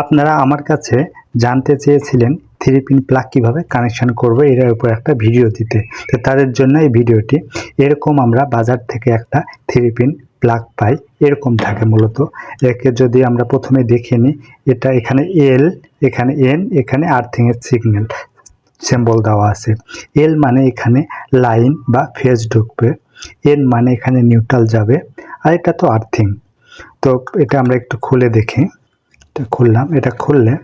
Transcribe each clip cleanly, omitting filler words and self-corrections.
আপনারা আমার কাছে জানতে চেয়েছিলেন 3 পিন প্লাগ কীভাবে কানেকশান করব এর উপর একটা ভিডিও দিতে। তো তাদের জন্য এই ভিডিওটি। এরকম আমরা বাজার থেকে একটা 3 পিন প্লাগ পাই, এরকম থাকে মূলত। একে যদি আমরা প্রথমে দেখে নিই, এটা এখানে এল, এখানে এন, এখানে আর্থিংয়ের সিম্বল দেওয়া আছে। এল মানে এখানে লাইন বা ফেজ ঢুকবে, এন মানে এখানে নিউট্রাল যাবে, আর এটা তো আর্থিং। তো এটা আমরা একটু খুলে দেখি। এটা খুললাম, এটা খুললে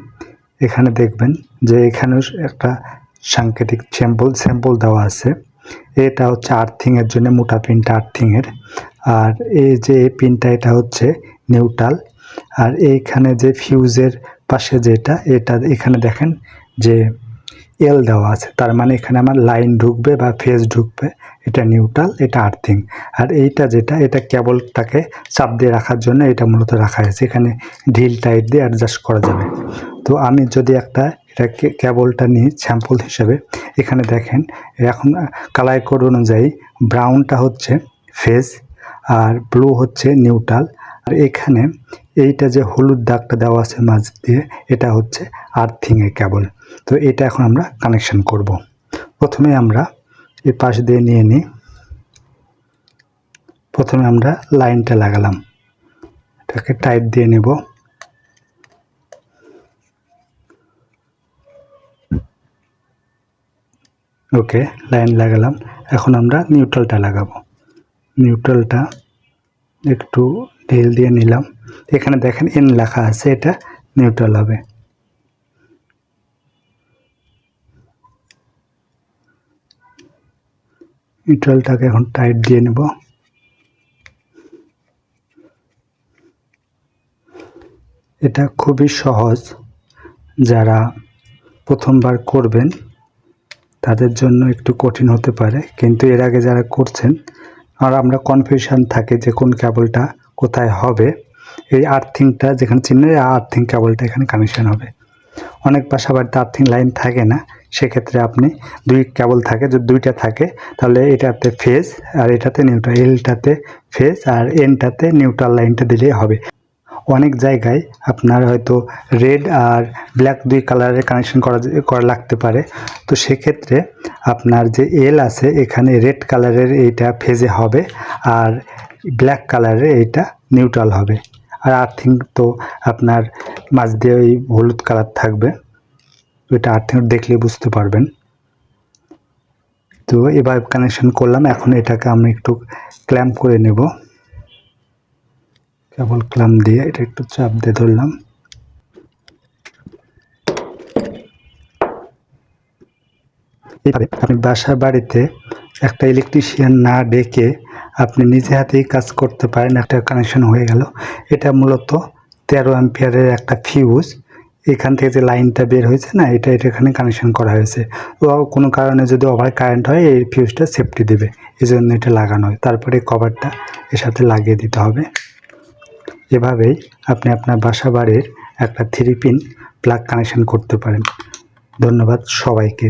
এখানে দেখবেন যে এখানেও একটা সাংকেতিক স্যাম্পল দেওয়া আছে। এটা হচ্ছে আর্থিংয়ের জন্য, মোটা পিনটা আর্থিংয়ের। আর এই যে পিনটা এটা হচ্ছে নিউট্রাল। আর এইখানে যে ফিউজের পাশে যেটা, এটা এখানে দেখেন যে এল দেওয়া আছে, তার মানে এখানে আমার লাইন ঢুকবে বা ফেজ ঢুকবে, এটা নিউট্রাল, এটা আর্থিং। আর এইটা যেটা, এটা কেবলটাকে চাপ দিয়ে রাখার জন্য এটা মূলত রাখা হয়েছে, এখানে ঢিল টাইট দিয়ে অ্যাডজাস্ট করা যাবে। তো আমি যদি একটা এটাকে কেবলটা নিই স্যাম্পল হিসেবে, এখানে দেখেন এখন কালার কোড অনুযায়ী ব্রাউনটা হচ্ছে ফেজ আর ব্লু হচ্ছে নিউট্রাল। আর এখানে এইটা যে হলুদ দাগটা দেওয়া আছে মাঝ দিয়ে, এটা হচ্ছে আর্থিংয়ের কেবল। তো এটা এখন আমরা কানেকশন করব। প্রথমে আমরা এই পাশ দিয়ে নিয়ে নিই। প্রথমে আমরা লাইনটা লাগালাম, এটাকে টাইট দিয়ে নেব। ওকে, লাইন লাগালাম। এখন আমরা নিউট্রালটা লাগাবো। নিউট্রালটা একটু ঢিল দিয়ে নিলাম। এখানে দেখেন এন লেখা আছে, এটা নিউট্রাল হবে। নিউট্রালটাকে এখন টাইট দিয়ে নেব। এটা খুবই সহজ, যারা প্রথমবার করবেন তাদের জন্য একটু কঠিন হতে পারে, কিন্তু এর আগে যারা করছেন আর আমরা কনফিউশন থাকে যে কোন কেবলটা কোথায় হবে। এই আর্থিংটা যেখানে চিহ্ন, আর্থিং কেবলটা এখানে কানেকশান হবে। অনেক বাসা বাড়িতে আর্থিং লাইন থাকে না, সেক্ষেত্রে আপনি দুই কেবল থাকে, যদি দুইটা থাকে তাহলে এটাতে ফেজ আর এটাতে নিউট্রাল, এলটাতে ফেজ আর এনটাতে নিউট্রাল লাইনটা দিলেই হবে। অনেক জায়গায় আপনার হয়তো রেড আর ব্ল্যাক দুই কালারের কানেকশন করা লাগতে পারে। তো সেক্ষেত্রে আপনার যে এল আছে এখানে রেড কালারের এইটা ফেজে হবে, আর ব্ল্যাক কালারের এইটা নিউট্রাল হবে। আর আর্থিং তো আপনার মাঝ দিয়ে ওই হলুদ কালার থাকবে, ওইটা আর্থিং দেখলে বুঝতে পারবেন। তো এবার কানেকশন করলাম। এখন এটাকে আমি একটু ক্ল্যাম্প করে নেব। কেবল ক্ল্যাম্প দিয়ে এটা একটু চাপ দিয়ে ধরলাম। এইভাবে আপনি বাসা বাড়িতে একটা ইলেকট্রিশিয়ান না ডেকে আপনি নিজে হাতেই কাজ করতে পারেন। একটা কানেকশন হয়ে গেল। এটা মূলত 13 অ্যাম্পিয়ারের একটা ফিউজ। এখান থেকে যে লাইনটা বের হয়েছে না, এটা এখানে কানেকশন করা হয়েছে। কোনো কারণে যদি ওভার কারেন্ট হয় এই ফিউজটা সেফটি দেবে, এই জন্য এটা লাগানো হয়। তারপরে কভারটা এর সাথে লাগিয়ে দিতে হবে। এভাবেই আপনি আপনার বাসা বাড়ির একটা 3 পিন প্লাগ কানেকশন করতে পারেন। ধন্যবাদ সবাইকে।